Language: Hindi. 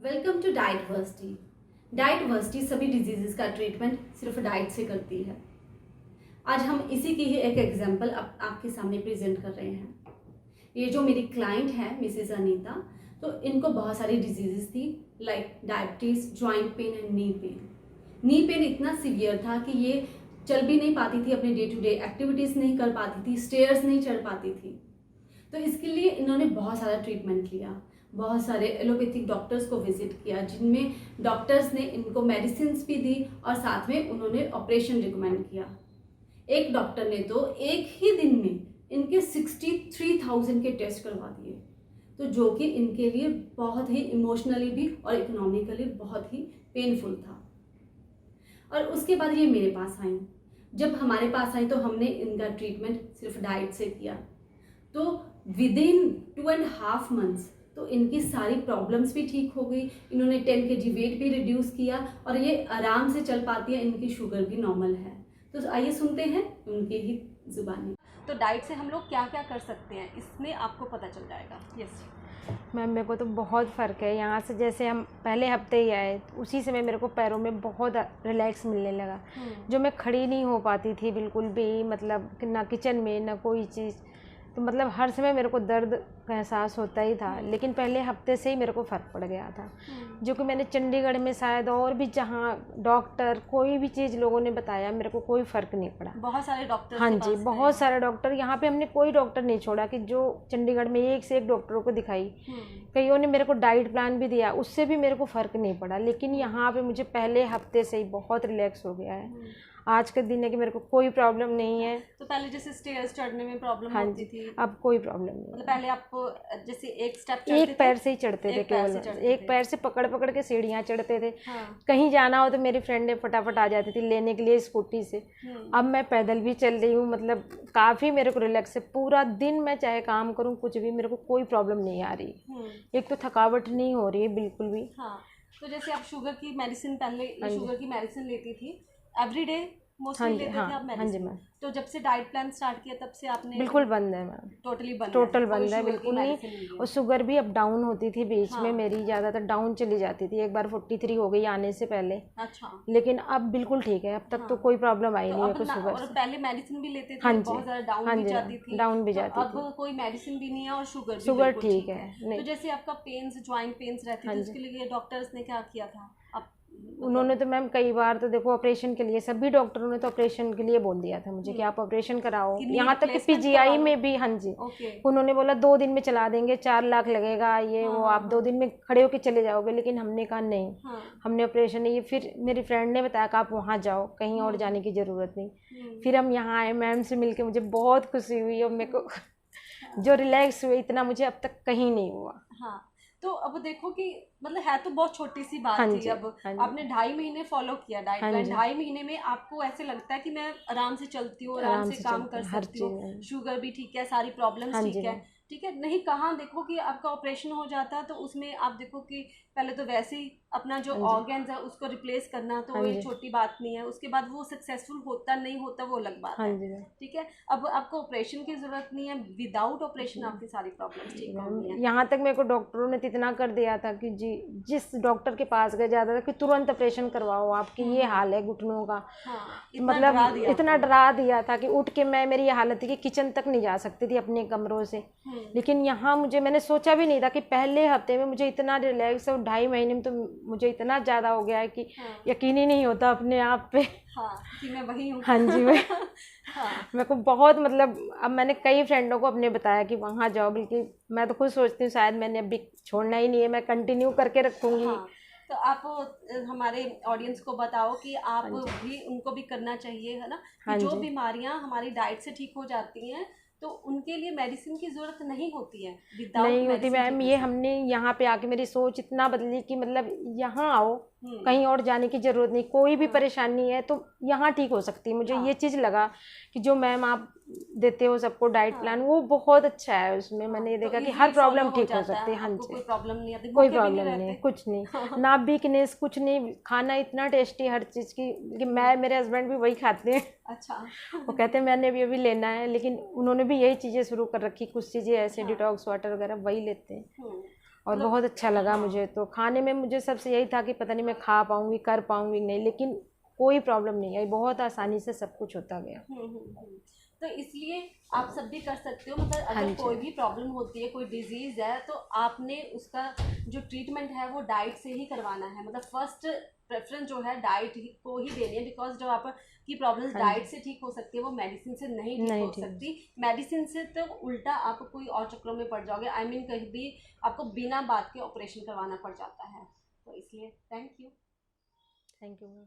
Welcome to Dietversity. Dietversity सभी डिजीजेस का ट्रीटमेंट सिर्फ डाइट से करती है। आज हम इसी की ही एक एग्जांपल आपके सामने प्रेजेंट कर रहे हैं। ये जो मेरी क्लाइंट है मिसेस अनीता, तो इनको बहुत सारी डिजीजेस थी like diabetes, joint pain and knee pain. Knee pain इतना सीवियर था कि ये चल भी नहीं पाती थी, अपने डे टू डे एक्टिविटीज नहीं कर पाती थी, स्टेयर्स नहीं चढ़ पाती थी। तो इसके लिए इन्होंने बहुत सारा ट्रीटमेंट लिया, बहुत सारे एलोपैथिक डॉक्टर्स को विजिट किया, जिनमें डॉक्टर्स ने इनको मेडिसिन भी दी और साथ में उन्होंने ऑपरेशन रिकमेंड किया। एक डॉक्टर ने तो एक ही दिन में इनके 63,000 के टेस्ट करवा दिए, तो जो कि इनके लिए बहुत ही इमोशनली भी और इकोनॉमिकली बहुत ही पेनफुल था। और उसके बाद ये मेरे पास आई। जब हमारे पास आई तो हमने इनका ट्रीटमेंट सिर्फ डाइट से किया, तो विद इन 2.5 मंथ्स तो इनकी सारी प्रॉब्लम्स भी ठीक हो गई। इन्होंने 10 kg वेट भी रिड्यूस किया और ये आराम से चल पाती है, इनकी शुगर भी नॉर्मल है। तो आइए सुनते हैं उनकी ही जुबानी। तो डाइट से हम लोग क्या क्या कर सकते हैं, इसमें आपको पता चल जाएगा। यस मैम, मेरे को तो बहुत फ़र्क है। यहाँ से जैसे हम पहले हफ्ते ही आए, उसी समय मेरे को पैरों में बहुत रिलैक्स मिलने लगा। जो मैं खड़ी नहीं हो पाती थी बिल्कुल भी, मतलब ना किचन में ना कोई चीज़, तो मतलब हर समय मेरे को दर्द का एहसास होता ही था। लेकिन पहले हफ्ते से ही मेरे को फ़र्क पड़ गया था, जो कि मैंने चंडीगढ़ में शायद और भी जहाँ डॉक्टर कोई भी चीज़ लोगों ने बताया, मेरे को कोई फ़र्क नहीं पड़ा। बहुत सारे डॉक्टर, हाँ जी, बहुत सारे डॉक्टर, यहाँ पे हमने कोई डॉक्टर नहीं छोड़ा कि जो चंडीगढ़ में एक से एक डॉक्टरों को दिखाई। कईयों ने मेरे को डाइट प्लान भी दिया, उससे भी मेरे को फ़र्क नहीं पड़ा। लेकिन यहाँ पे मुझे पहले हफ्ते से ही बहुत रिलैक्स हो गया है। आज के दिन है कि मेरे को कोई प्रॉब्लम नहीं है। तो पहले जैसे स्टेयर्स चढ़ने में प्रॉब्लम हाँ होती थी, अब कोई प्रॉब्लम नहीं। मतलब पहले आप जैसे एक स्टेप एक पैर से ही चढ़ते थे, केवल एक पैर से पकड़ पकड़ के सीढ़ियाँ चढ़ते थे। कहीं जाना हो तो मेरी फ्रेंड ने फटाफट आ जाती थी लेने के लिए स्कूटी से। अब मैं पैदल भी चल रही हूँ, मतलब काफ़ी मेरे को रिलैक्स है। पूरा दिन मैं चाहे काम करूँ कुछ भी, मेरे को कोई प्रॉब्लम नहीं आ रही। एक तो थकावट नहीं हो रही है बिल्कुल भी। हाँ, तो जैसे आप शुगर की मेडिसिन, पहले शुगर की मेडिसिन लेती थी एवरीडे मोस्टली लेते थे आप मेडिसिन? हाँ जी मैम। तो जब से डाइट प्लान स्टार्ट किया तब से आपने? बिल्कुल बंद है मैम, टोटल बंद है, बिल्कुल नहीं। और शुगर भी अप डाउन होती थी बीच में मेरी, ज़्यादातर डाउन चली जाती थी। एक बार 43 हो गई आने से पहले। अच्छा। लेकिन अब बिल्कुल ठीक है, अब तक तो कोई प्रॉब्लम आई नहीं है कुछ शुगर से। और पहले मेडिसिन भी लेते थे? हाँ जी, बहुत ज़्यादा डाउन भी जाती थी। डाउन भी जाती थी। अब कोई मेडिसिन भी नहीं है और शुगर ठीक है। तो जैसे आपका पेन्स, ज्वाइंट पेन्स रहते थे, उसके लिए डॉक्टर्स ने क्या किया था? उन्होंने तो मैम कई बार तो देखो ऑपरेशन के लिए, सभी डॉक्टरों ने तो ऑपरेशन के लिए बोल दिया था मुझे कि आप ऑपरेशन कराओ। यहाँ तक कि पीजीआई में भी, हाँ जी, उन्होंने बोला 2 दिन में चला देंगे, 4 लाख लगेगा, ये वो, आप 2 दिन में खड़े होके चले जाओगे। लेकिन हमने कहा नहीं, हमने ऑपरेशन नहीं। फिर मेरी फ्रेंड ने बताया कि आप वहाँ जाओ, कहीं और जाने की ज़रूरत नहीं। फिर हम यहाँ आए, मैम से मिलके मुझे बहुत खुशी हुई और मेरे को जो रिलैक्स हुए, इतना मुझे अब तक कहीं नहीं हुआ। हाँ, तो अब देखो कि मतलब है तो बहुत छोटी सी बात थी। अब आपने 2.5 महीने फॉलो किया डाइट प्लान। 2.5 महीने में आपको ऐसे लगता है कि मैं आराम से चलती हूँ, आराम से काम कर सकती हूँ, शुगर भी ठीक है, सारी प्रॉब्लम्स ठीक है। नहीं, कहाँ देखो कि आपका ऑपरेशन हो जाता है तो उसमें आप देखो कि पहले तो वैसे ही अपना जो ऑर्गन्स है उसको रिप्लेस करना तो वो एक छोटी बात नहीं है। उसके बाद वो सक्सेसफुल होता नहीं होता वो अलग बात है, ठीक है। अब आपको ऑपरेशन की जरूरत नहीं है, विदाउट ऑपरेशन आपकी सारी प्रॉब्लम्स ठीक हो गई हैं। यहाँ तक मेरे को डॉक्टरों ने इतना कर दिया था कि जी, जिस डॉक्टर के पास गए ज़्यादा था कि तुरंत ऑपरेशन करवाओ, आपकी ये हाल है घुटनों का। मतलब इतना डरा दिया था कि उठ के मेरी ये हालत थी कि किचन तक नहीं जा सकती थी अपने कमरों से। लेकिन यहाँ मैंने सोचा भी नहीं था कि पहले हफ्ते में मुझे इतना रिलैक्स, और 2.5 महीने में तो मुझे इतना ज़्यादा हो गया है कि यकीन ही नहीं होता अपने आप पे। कि मैं वही हूँ। हाँ जी, मैं मेरे को बहुत, मतलब अब मैंने कई फ्रेंडों को अपने बताया कि वहाँ जाओ, बल्कि मैं तो खुद सोचती हूँ शायद मैंने अभी छोड़ना ही नहीं है, मैं कंटिन्यू करके रखूँगी। तो आप हमारे ऑडियंस को बताओ कि आप भी, उनको भी करना चाहिए, है ना, कि जो बीमारियां हमारी डाइट से ठीक हो जाती हैं तो उनके लिए मेडिसिन की ज़रूरत नहीं होती है। नहीं होती मैम, ये हमने यहाँ पे आके मेरी सोच इतना बदली कि मतलब यहाँ आओ, कहीं और जाने की ज़रूरत नहीं। कोई भी परेशानी है तो यहाँ ठीक हो सकती है। मुझे ये चीज़ लगा कि जो मैम आप देते हो सबको डाइट प्लान, वो बहुत अच्छा है। उसमें मैंने ये देखा कि हर प्रॉब्लम ठीक हो सकती है। हाँ जी, कोई प्रॉब्लम नहीं आती, कोई प्रॉब्लम नहीं, कुछ नहीं, ना वीकनेस, कुछ नहीं। खाना इतना टेस्टी हर चीज़ की कि मेरे हस्बैंड भी वही खाते हैं। अच्छा। वो कहते हैं मैंने भी अभी लेना है, लेकिन उन्होंने भी यही चीज़ें शुरू कर रखी, कुछ चीज़ें ऐसे डिटॉक्स वाटर वगैरह वही लेते हैं। और बहुत अच्छा लगा मुझे। तो खाने में मुझे सबसे यही था कि पता नहीं मैं खा पाऊँगी, कर पाऊँगी नहीं, लेकिन कोई प्रॉब्लम नहीं आई, बहुत आसानी से सब कुछ होता गया। तो इसलिए आप सब भी कर सकते हो, मतलब हाँ अगर जी। कोई भी प्रॉब्लम होती है, कोई डिजीज है, तो आपने उसका जो ट्रीटमेंट है वो डाइट से ही करवाना है। मतलब फर्स्ट प्रेफरेंस जो है डाइट को ही देनी है, बिकॉज जो आपकी प्रॉब्लम्स हाँ डाइट जी। से ठीक हो सकती है वो मेडिसिन से नहीं ठीक नहीं हो ठीक। सकती। मेडिसिन से तो उल्टा आप कोई और चक्रों में पड़ जाओगे। आई मीन कहीं भी आपको बिना बात के ऑपरेशन करवाना पड़ जाता है। तो इसलिए thank you. Thank you ma'am.